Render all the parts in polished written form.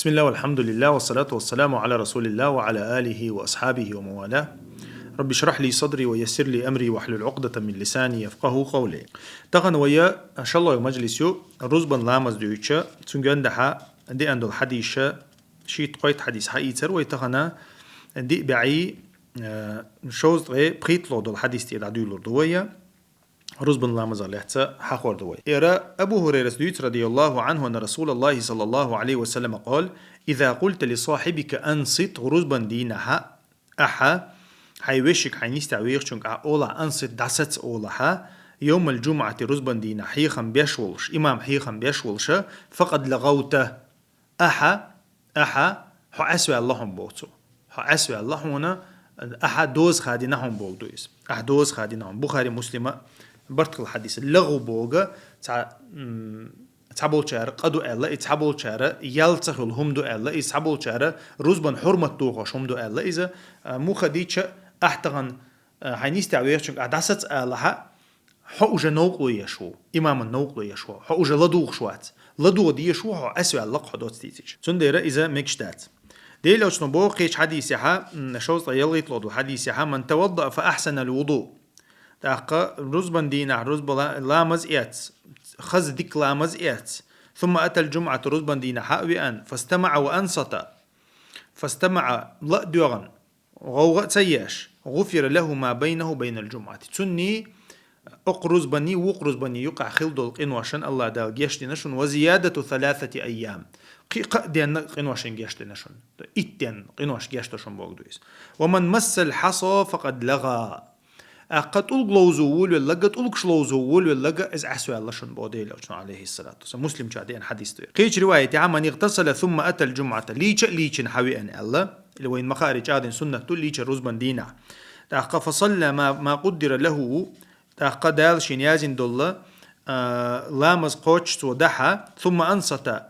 بسم الله والحمد لله والصلاة والسلام على رسول الله وعلى آله وأصحابه وموالاه. رب اشرح لي صدري ويسر لي أمري واحلل عقدة من لساني يفقه قولي. تغن ويا إن شاء الله مجلسيو رزبن لامز دويتشا تنجن دحا دي عند الحديث شيت قيت حديث حقيقة ويتغنى دي بعي شوز غي بريتلو دول حديث تي دعدو لردوية رزبن لامز عليها حقور دوي. إرى أبو هريرة دويت رضي الله عنه أن رسول الله صلى الله عليه وسلم قال: إذا قلت لصاحبك أنصت رزبن دينها أحا حيوشك حينيستعويق شنك أولا أنصت دست أولها يوم الجمعة رزبن دينا حيخم بيشولش إمام حيخم بيشولش فقد لغوته أحا حو أسوى اللهم بوتو حو أسوى الله هنا أحا دوز خادينهم بولدويس أحا دوز خادينهم بخاري مسلمة برتق الحديث اللغو بوغا تعبول شعر قدو ألا تعبول شعر يلتخ الهمدو ألا تعبول شعر رزبن حرمة توغش همدو ألا إذا مو خديتش أحتغن حينيستي عويشنك أدست ألا حوجة نوقلو يشو إمام النوقلو يشو حوجة لدوغ شوات لدوغ دي يشو حو أسوى اللق حدوت تيتيش سنديرا إذا مكشتات دي لو شنو قيش حديثها نشوز يلغي طلودو حديثها من توضأ فأحسن الوضوء تاقا رزبن دينا رزب لامز إيات خز ديك لامز إيات ثم أتى الجمعة رزبن دينا حاوئا فاستمع وأنصت فاستمع لا دوغن غوغ سياش غفر له ما بينه وبين الجمعة تسني أقرز بني وقرز بني يقع خلدو القنواشن الله دال جيشتي نشن وزيادة 3 أيام قدين قنواشن جيشتي نشن إتين قنواش جيشتشن بوغدويس ومن مس الحصى فقد لغى قد ألغلوزو ولا قد ألغشلوزو ولا إز عسوا الله شن بودي لو عليه الصلاة والسلام مسلم جادين حديث توي قيش رواية عمن اغتسل ثم أتى الجمعة ليش حوي أن الله اللي وين مخارج عادين سنة ليش رزبن دينا تاقا فصلى ما قدر له تاقا دال شنيازين دولا لامز قوتش ودحا ثم أنصت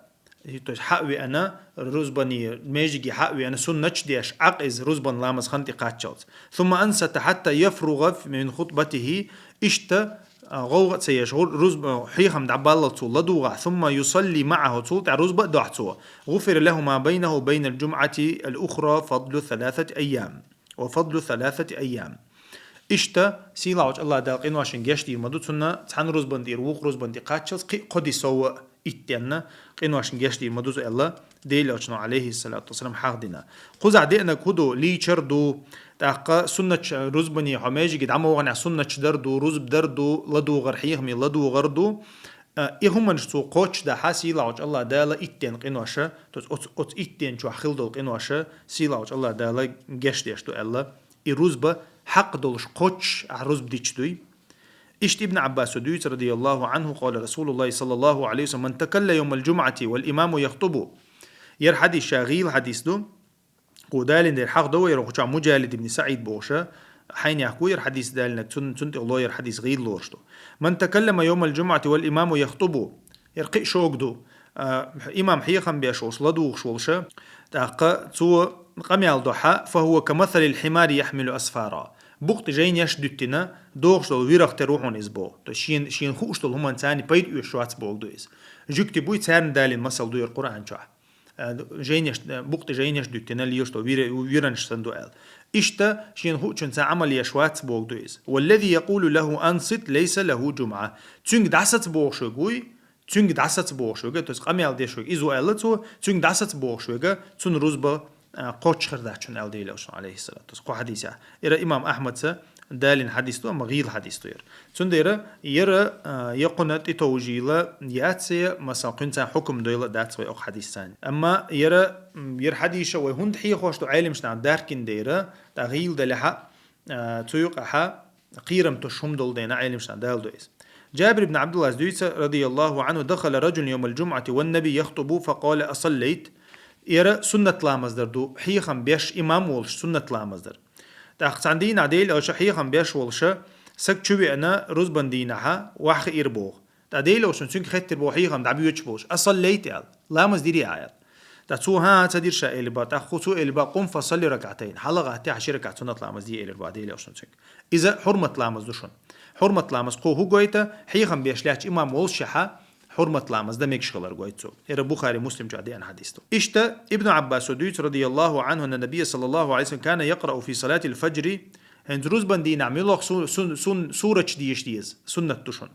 حقوي أنا رزبني ميجي حقوي أنا سنة ديش عقز رزبن لامز خنتي قاتشوت ثم أنست حتى يفرغ من خطبته إشتا غوغ سيش رزب حيخم دعبالله تول لدوغع ثم يصلي معه تول تاع رزب دعتو غفر له ما بينه وبين الجمعة الأخرى فضل 3 أيام وفضل 3 أيام إشتا سيلاوج الله دال قنواشن جشتي مدو تسنة تحن رزبن دير ووق رزبن دي قاتشوت قدي سوى إتينا قنواشن جشتي مدو الله ديلوشنا عليه الصلاة والسلام حق دينا قزع دينا كودو لي چردو تاقا سنة رزبني حماجي قد عمو غنع سنة دردو رزب دردو لدو غرحيهم لدو غردو إهم نشتو قوش دا حاسي لاوج الله دالا إتين قنواشا توت إتين شو خلدو قنواشا سيلاوج الله دالا جشتيشتو الله رزبة حق دولش قوش رزب ديشتوي إشت ابن عباس دويت رضي الله عنه قال رسول الله صلى الله عليه وسلم من تكل يوم الجمعة والإمام يخطب ير حديث شاغيل حديث دو ودال دير حق دو يروح مجالد بن سعيد بوشا حين يحكو ير حديث دال تنت الله ير حديث غير لورشتو من تكلم يوم الجمعة والإمام يخطب يرقي شوق دو إمام حيخم بيشوش لدوغ شولشا تاقا تو قميال ضحى فهو كمثل الحمار يحمل أسفارا بوقت جاين يشدتنا دوغشتل ويرخت روحون إزبو شين خوشتل هم انساني بيد يشوات بوغ دويس جوكتي بوي تسارن دالين مسل دوير قرآن شوح جاين بوقت جاين يشدتنا ليشتل ويرنش سندوال إشتا شين خوشن عمل يشوات بوغ دويس والذي يقول له أنصت ليس له جمعة تنك دعست بوغ شوغوي تنك دعست بوغ شوغا تس قميال دي شوغ إزو ألتو تنك دعست بوغ شوغا تن رزبا قوتش خرداشون أل ديلوشن عليه الصلاة والسلام حديثة إرى إمام أحمد دالين حديثه أما غير حديثه تندير يرى يقنت توجيله ياتسي مثلا كنت حكم دويل دات أو حديث ثاني أما ير حديثه وهند حي خوشتو عالمش نعم داركن ديره تغيل دلها تيقها قيرم تشهم دول دينا عالمش نعم دال دويس جابر بن عبد الله الزويس رضي الله عنه دخل رجل يوم الجمعة والنبي يخطب فقال أصليت يرى سنة لامزدر دو حيخم بيش إمام ولش سنة لامزدر تاقت عندين عديل أو حيخم بيش ولش سك شوي أنا رزبن دينها واخ إربوغ تعديل أو شنسونك خيتر بو حيخم دعبي وجبوش أصليت يال لامز ديري عيال تاتسو ها تدير شا إلبا تاخوتو إلبا قم فصلي ركعتين حلقة تي 10 ركعة سنة لامز دي إلبا ديل أو شنسونك إذا حرمة لامز دوشن حرمة لامز قو هو قويتا حيخم بيش لاتش إمام ولش حرمة لامز ده ميكش خلر قويتو إير بخاري مسلم جادي أن حديثه إشتا ابن عباس وديت رضي الله عنه أن النبي صلى الله عليه وسلم كان يقرأ في صلاة الفجر عند روز بندي نعمل سورة ديش سنة تشون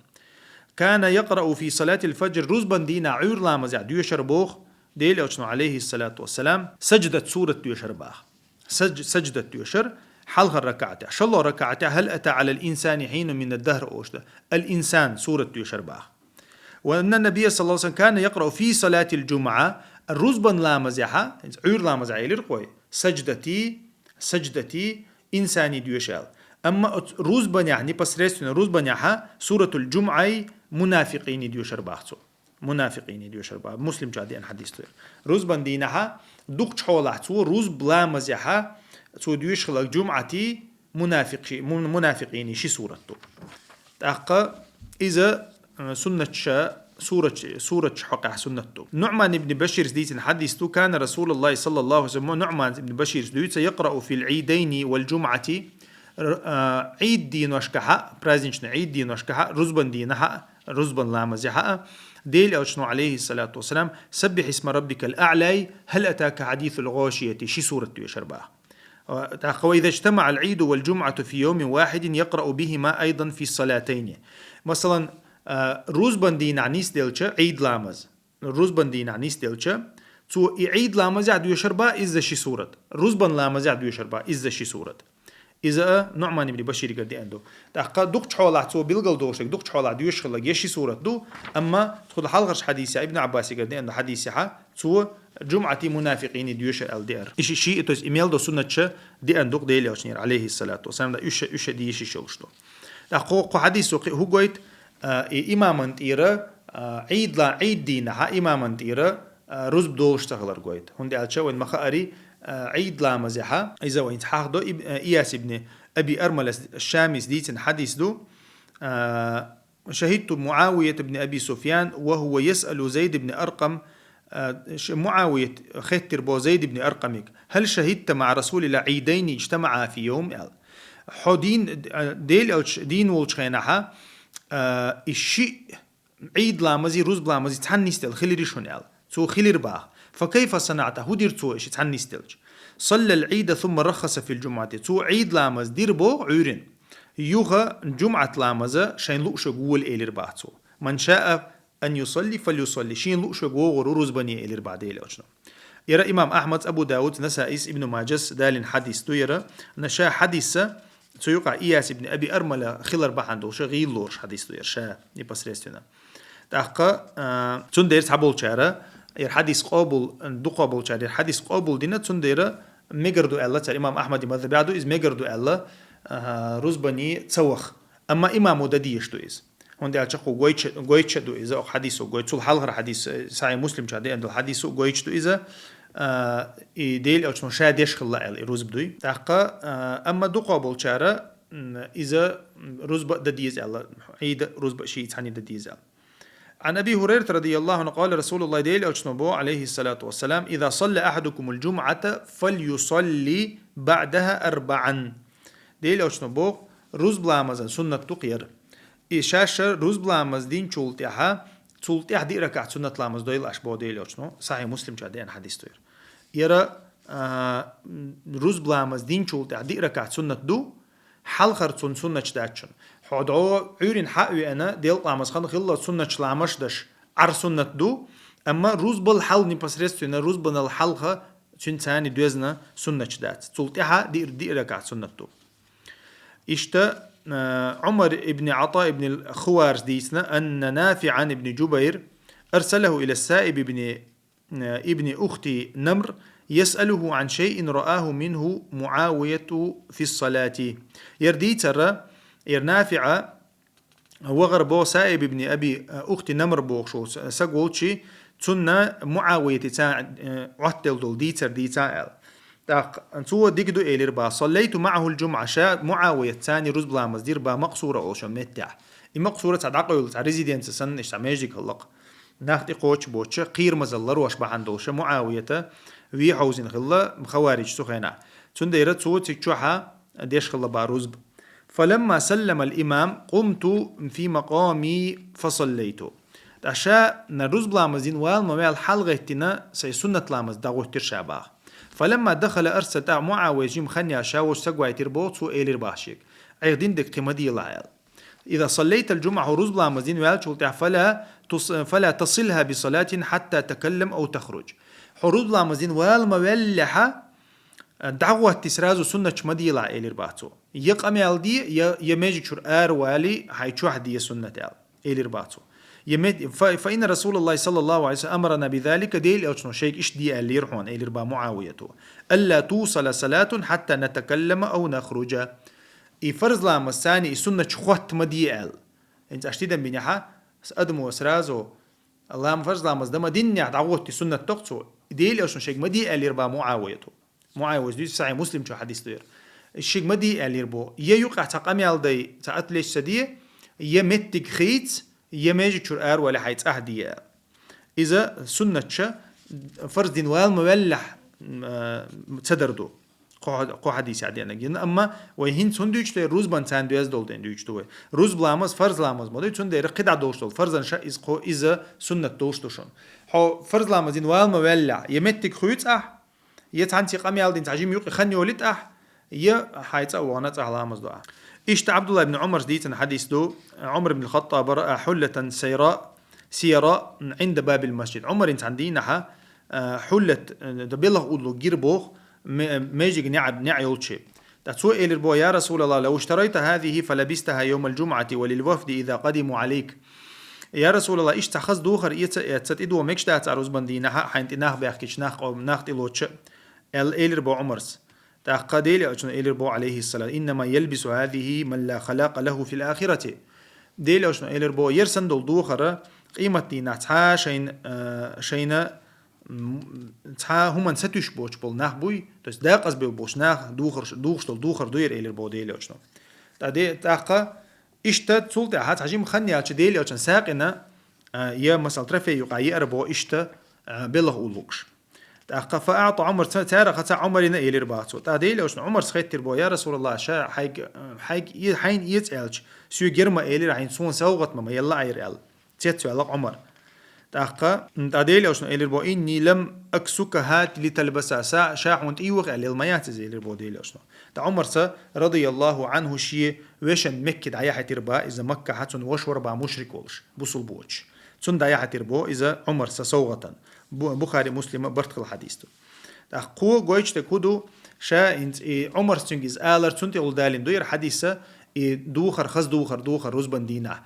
كان يقرأ في صلاة الفجر روز بندي نعور لامز ديوشر بوخ ديل أوشنو عليه الصلاة والسلام سجدت سورة ديوشر باخ سجدت ديوشر حلها الركعتة شالله ركعتة هل أتى على الإنسان حين من الدهر أوشده الإنسان سورة ديوشر باخ وأن النبي صلى الله عليه وسلم كان يقرأ في صلاة الجمعة الرزبن لا مزحة عير لا مزحة يلرقوي سجدتي إنساني ديوشال أما رزبن يعني بس ريستنا رزبن يعني سورة الجمعة منافقين ديوشر باختو منافقين ديوشر باخ مسلم جادي أن حديث تير رزبن دينها دوك حولحتو رزب لا مزحة تو ديوش خلق جمعتي منافقين شي سورته تأقى إذا سنة سورة حقها سنته نعمان بن بشير ديت حديث كان رسول الله صلى الله عليه وسلم نعمان بن بشير ديت يقرأ في العيدين والجمعة عيد دين وشكها برازنش عيد دين وشكها رزبن دينها رزبن لا مزحها ديل أوشنو عليه الصلاة والسلام سبح اسم ربك الأعلى هل أتاك حديث الغاشية شي سورة يشربها وإذا اجتمع العيد والجمعة في يوم واحد يقرأ بهما أيضا في الصلاتين مثلا روزبن دين عنيس ديلشا عيد لامز روزبن دين عنيس ديلشا تو عيد لامز يعدو يشربا إذا شي سورة روزبن لامز يعدو يشربا إذا شي سورة إذا نعمان بن بشير قد عنده تحقق دوك حولا تو بيلقل دوشك دوك حولا دو يشخل يشي سورة دو أما تدخل حلقش حديث ابن عباس قد عنده حديثها تو جمعة منافقين ديوش الدير إيش شيء توس إيميل دو سنة دي عندك ديلي أشنير عليه الصلاة والسلام ده إيش دي إيش شوشتو تحقق حديث هو قويت إمام تيرا عيد دينها إمام تيرا رزب دوش تغلر قويت هندي على وين مخاري عيد لا مزحة إذا وين تحقدو إياس ابن أبي أرمل الشامس ديت حديث دو شهدت معاوية بن أبي سفيان وهو يسأل زيد بن أرقم معاوية خيتر بو زيد بن أرقمك هل شهدت مع رسول الله عيدين اجتمعا في يوم حدين دين والشخينها الشيء عيد لامزي روز بلامزي تحنيستل خليري شونيال سو خلير باه فكيف صنعته هدير تو ايش تحنيستلج صلى العيد ثم رخص في الجمعة تو عيد لامز دير بو عيرين يوغا جمعة لامزة شين لؤش قول إلير باهتو من شاء أن يصلي فليصلي شين لؤش قول روز بني إلير بعدي لأجنا يرى إمام أحمد أبو داود نسائس ابن ماجس دال حديث تو يرى نشاء حديثة سيقع إياس ابن أبي أرملة خلر بحندو شغيل لورش حديث تو يرشا يبس ريستنا تحقا تندير تحبول شارة الحديث قابل دو قابل شارة الحديث قابل دينا تندير ميجردو الله تر إمام أحمد مذهب بعده إز ميجردو الله رزبني تسوخ أما إمامه دديش تو إز هندي أشقو قويتش دو إذا أو حديثه قويتش الحلقة حديث سعي مسلم شادي عند الحديث قويتش دو إذا ديل أو شنو شاديش خلا الروز بدوي تحقا أما دو قابل شارة إذا رزب دديز الله عيد رزب شيء ثاني دديز الله عن أبي هريرة رضي الله عنه قال رسول الله ديل أو شنو عليه الصلاة والسلام إذا صلى أحدكم الجمعة فليصلي بعدها 4 ديل أو شنو روز بلامزن سنة تقير إيشاش روز بلامز دين شولتها دي ركعة سنة لامز دويل أشبه ديل أو شنو صحيح مسلم جادين حديث توير يرى روز بلامز دين شولتها دي ركعة سنة دو حلقة سنة شداتشن حدعو عيرين حقوي أنا ديل لامز خان خلا سنة لامش دش عر سنة دو أما روز بالحل نبصرست هنا روز بن الحلقة ثاني دوزنا سنة شدات شولتها دي ركعة سنة دو إشتا عمر ابن عطاء ابن الخوارز ديسنا أن نافعا ابن جبير أرسله إلى السائب ابن أختي نمر يسأله عن شيء رآه منه معاوية في الصلاة يردي ترى نافع وغربو سائب ابن أبي أختي نمر بوخشو سقولشي تسنى معاوية تساعد عهتل دول ديتر أنتوا ديكدو إلير با صليت معه الجمعة شاء معاوية ثاني رز بلا مصدر با مقصورة أو شمتع مقصورة تعدقل تاع ريزيدنس سن إيش تعميجيك اللق ناخد قوتش بوتش قير مزلر واش بحندوش معاوية وي حوزين خلا خوارج سخينا تندير تسوت تكشوحا ديش خلا باروزب فلما سلم الإمام قمت في مقامي فصليت أشا نروز بلامزين والموال حلقتنا سي سنة لامز داغوتر شاباغ فلما دخل أرسل تاع معاوية جيم خنيا شاوش سقوى تربوت إيلير باشيك عيدين دك قمدي العيال إذا صليت الجمعة روز بلامزين والشولتع فلا تصلها بصلاة حتى تكلم أو تخرج حروز بلامزين والمولحة دعوة تسرازو سنة مديلة إيلير باتو يقام يالدي يميجي شور والي هايشو حدي سنة إيلير باتو فإن رسول الله صلى الله عليه وسلم أمرنا بذلك ديل أوشنو شيك إيش دي اللي يرحون إيلير با معاويته ألا توصل صلاة حتى نتكلم أو نخرج فرض لام الثاني سنة خوات مديال انت اشتيدا بنيحا ادمو سرازو اللام فرض لام دم دنيا دعوت سنة تقصو ديل اوشن شيك مديال يربا معاويته معاويه دي صحيح مسلم شو حديث دير الشيك مديال يربو يقع تقام يالدي ساعت ليش سديه يمتك خيت يماجي شور ار ولا حيت اهديه اذا سنة فرض دين والمولح تدردو قو حديث عادينا جينا أما وهين سندويش ده روز بان ساندويز دول دندويش توه روز بلامز فرض لامز مودي چون ده قطع دوش دول فرضا شا إز قو إذا سنة دوش دوشون حو فرض لامزين والمولع يمتك خيوت يتعنتي قامي على دين تعجيم يوقي خني ولد حيت وانا لامز دو إشت عبد الله بن عمر ديتن حديث دو عمر بن الخطاب رأى حلة سيراء عند باب المسجد عمر انت عندينها حلة دبيله قولو جيربوخ ميجي نع يولشي تسوء إلى يا رسول الله لو اشتريت هذه فلبستها يوم الجمعة وللوفد إذا قدموا عليك يا رسول الله إيش تخص دوخر يتسديدو ميكش تاعت عروس بندينها حينت ناخ بيحكيش ناخ أو ناخ تلوتش إلى عمرس تقديل أجن إلى عليه الصلاة إنما يلبس هذه من لا خلاق له في الآخرة ديل أجن إلى يرسن دول دوخر قيمة دينها شين هم ستوش بوش بول ناخ بوي تس داقز بوش ناخ دوخر دوير إلى ديل أجن تادي تاقة إشتا تسولت هات حجيم خني على ديل أجن ساقنا يا مسألة رفي يقع يقربو إشتا بلغ أولوكش تاقة فأعطى عمر تارة ختا عمرنا إلى رباطو تاديل أجن عمر سخيت تربو يا رسول الله شا حين يتعلج سو جرما إلى راحين سون سوغت ما يلا عير تيتسو على عمر تاقة تاديل أجن إلى ربو إني لم أكسك هات لتلبسها شاح وانت إيوغ على الميات زي ربو ديل أجن عمر رضي الله عنه شيء وشن مكة دعيا تربا إذا مكة حتى وشور با مشرك ولش بوصل بوش تون دعيا تربو إذا عمر سوغة بخاري مسلم برتقل الحديث قو جويش تكودو شا انت عمر سنجز آلر تون تقول دالين دوير حديثة دوخر خز دوخر رزبان دينا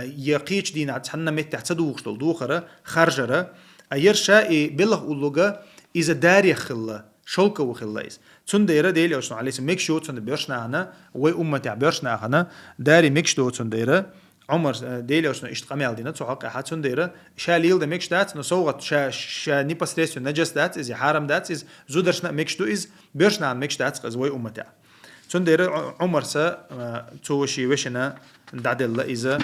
يقيش دينا تحنا مت تحت دوخر خرجرة أيرشا بلغ أولوغا إذا داري خلا شولك وخلايس تون ديرة ديلي أشنا عليه ميكشو تون بيرشنا هنا وأمتي بيرشنا هنا داري ميكشو تون ديرة عمر ديلي أشنا اشتقامي على دينا تحقق حد تون ديرة شاليل ده ميكش دات نصوغت شا نيباس ريسيو نجس دات إز حرام دات إز زودرشنا ميكشو إز بيرشنا عن ميكش دات إز وأمتي تون ديرة عمر توشي وشنا دعدل إذا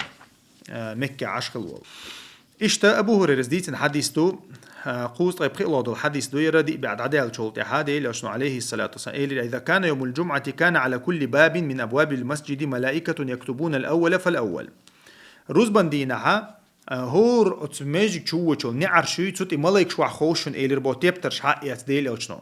مكة عشق الوال إشتا أبو هريرة ديتن حديثتو قوس طيب خيلود الحديث دو يردي بعد عدال شولتي هذا لأشنو عليه الصلاة والسلام إذا كان يوم الجمعة كان على كل باب من أبواب المسجد ملائكة يكتبون الأول فالأول رزبان دينها هور أتماجي تشوشل نعرشي تسوتي ملايك شوع خوشن إلير بوتيبترش حقيات ديل أشنو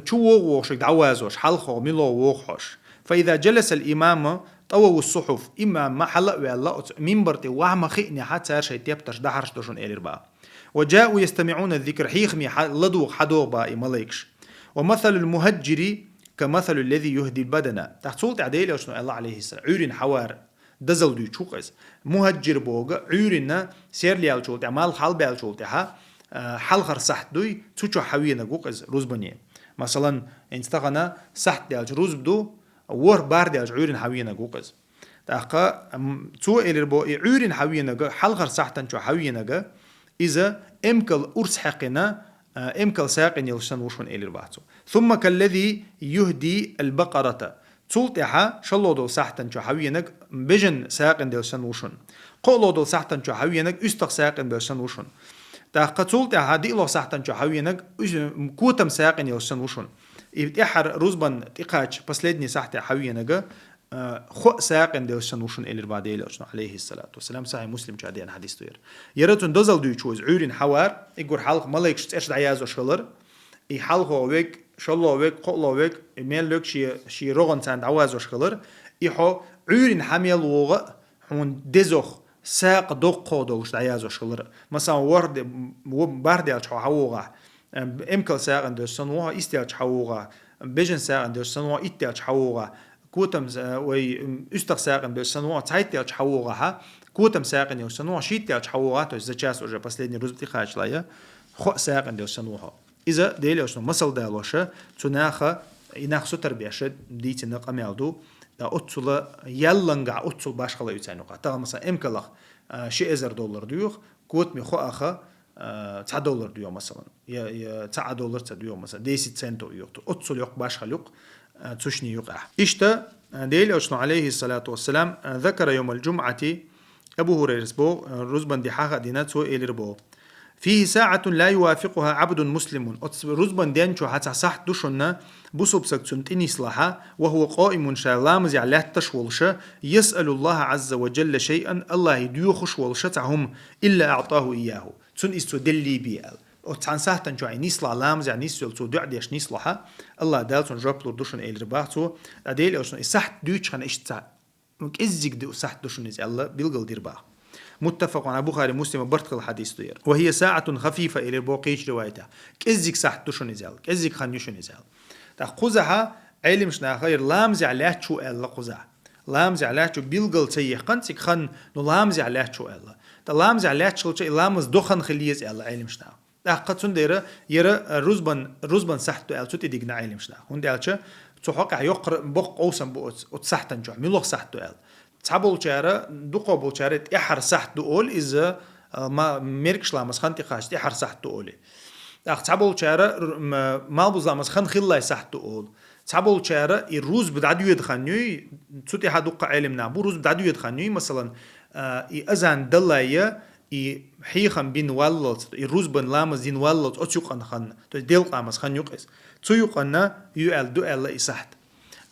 تشو ووشك دعوازوش حلخو ملو ووخوش فإذا جلس الإمام طووا الصحف إمام ما حلق والله منبرتي وعما خيني حتى شيء تيبترش دحرش دوشن إلير بقى وجاءوا يستمعون الذكر حيخمي لدوغ حدوغ باي ملايكش ومثل المهجر كمثل الذي يهدي البدن تحت سولت عديل وشنو الله عليه السلام عورين حوار دزل دو تشوقز مهجر بوغ عورين سير لي الشولت عمال حال بال شولت حلخر صحت دوي تشو حوينا جوقز روزبني مثلا انستغنا صحت دي روز بدو ور بار دي عورين حوينا جوقز تاقا تو الربو عورين حوينا حلخر صحتن شو حوينا إذا إمكل أرس حقنا إمكل ساقن يلشن وشون إلى البعث ثم كالذي يهدي البقرة تلتها شلو دول ساحتن شو حوينك بجن ساقن يلشن وشون قولو دول ساحتن شو حوينك استق ساقن يلشن وشون تاقا تلتها دي لو ساحتن شو حوينك كوتم ساقن يلشن وشون إحر روزبان تقاش последний ساحتي حوينك خو ساقن ديوشن وشن إلى بعدين عليه الصلاة والسلام صحيح مسلم جادين حديث توير يرتون دوزل دويتشوز عورين حوار يقول حلق ملاك شتش دعياز وشلر يحلق ويك شلو ويك قلو ويك ميل لك شي رغن ساند عواز وشلر يحو عورين حميل وغ هون دزخ ساق دقو دوش دعياز وشلر مثلا ورد برد يالش حوغا امكل ساقن دوشن وها استيالش حوغا بيجن ساقن دوشن وها استيالش حوغا كوتم وي استغ ساقن دوشن وها تايتيالش حوغا كوتم ساقن دوشن وها شيتيالش حوغا то есть за час уже последний раз бтихачлая خو ساقن دوشن وها إذا ديلوشن مسل دالوشة تناخا يناخسو تربيش ديتنا قميالدو أتصل يلنجع أتصل باش خلا يتعنقع ترى مثلا إمكلخ شيء $10 ديوخ كوت مي خو أخا $9 ديو مثلا يا $9 تديو مثلا 10 سنت يوق أتصل يوق باش خلوق تشني يوقع إشتا ديلوشن عليه الصلاة والسلام ذكر يوم الجمعة أبو هريرة بو رزبان دي حاجة ديناتو إلى ربو فيه ساعة لا يوافقها عبد مسلم رزبان دينشو حتى صح دوشنا بصوب سكتنتني صلاحا وهو قائم شالامز على تشولش يسأل الله عز وجل شيئا الله يديوخش ولشتهم إلا أعطاه إياه تن استدلي بيال وتعن ساعة جو عيني صلاح لامز يعني سيلتو دعديش نصلحا الله دالتون جابلو دوشن إلى رباحتو أديل أوشن إسحت دوش خان إشتع إزيك دو سحت دوشن إز الله بيلقل ديرباح متفق على بخاري مسلم برتقل حديث دير وهي ساعة خفيفة إلى البوقيش روايته كإزيك سحت دوشن إزال كإزيك خان يوشن إزال قزها علم شنا خير لامز على شو الله قزها لامز على شو بيلقل تيه قنتك خن لامز على شو الله لامز على شو لامز دخن خليز الله علم شنا قد سندير يرى رزبان سحت ال سوتي ديجنا علم شنا هندالش تحقق يقر بق أوسم بوت وتسحتن جو ملوخ سحت ال تعبول شارة دقة بول شارة إحر سحت دول إذا ما ميركش لامز خنتي قاش إحر سحت دولي تعبول شارة ما بوزلامز خن خلا سحت دول تعبول شارة الروز بدعدو يدخنوي سوتي هادوق علمنا بو روز بدعدو يدخنوي مثلا أذان دلاية حيخن بين واللت الروز بن لامز دين واللت أتيقن خن تو ديل قامز خن يقيس تيقن يؤل دو ألا إسحت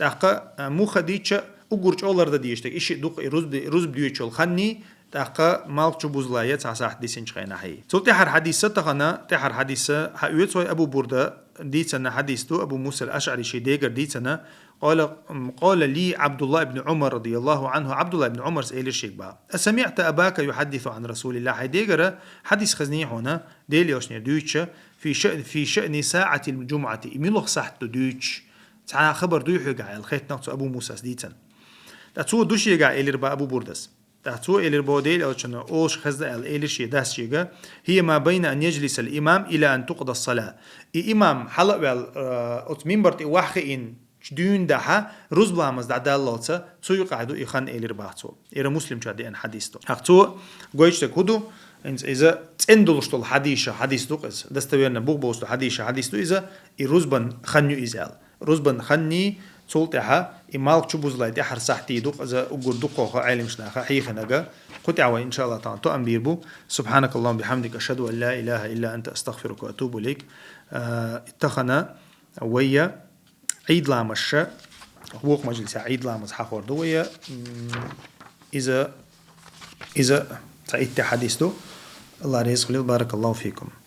دقة مو خديتش أقولش أولر ده ديشتك إيش دوق الروز بديوتشل خني دقة مالك بوزلاية تعساح ديسين شخينا حي تو تحر حديثة تخنا تحر حديثة حيوت أبو بردة ديتنا حديثه أبو موسى الأشعري شي ديجر ديتنا قال لي عبد الله بن عمر رضي الله عنه عبد الله بن عمر سئل الشيخ بقى أسمعت أباك يحدث عن رسول الله حديجر حديث خزني هنا ديليوشني دوتش في شأن ساعة الجمعة ملوخ ساعة دوتش تعال خبر دوحق على الخيط نقص أبو موسى ديتن تاتو دوش يقع إلى ربا أبو بردس تاتو إلى البوديل أو شنو أوش خزة إلى شيء داس شيء هي ما بين أن يجلس الإمام إلى أن تقضى الصلاة الإمام حلق بالأتمين برتي واحين دون دها روز بلامز دعدا الله تسو يقعدو يخان إلى رباعتو إلى مسلم جادي أن حديثه أختو قويش تكودو إذا تندلشتو حديث دوقز دستويرنا بوغبوستو حديث إذا الروزبن خنيو إزال روزبن خني تولتها إمالك تشوبوز لايد أحر ساحتي دوق إذا أقول دوقه عالم شناخه حيخناجا قطعوا إن شاء الله تعالى تو أمبيربو سبحانك اللهم بحمدك أشهد أن لا إله إلا أنت أستغفرك وأتوب إليك اتخنا ويا عيد لامش هو مجلس عيد لامز حخور دويا إذا سعيد حديثه الله رزق لي بارك الله فيكم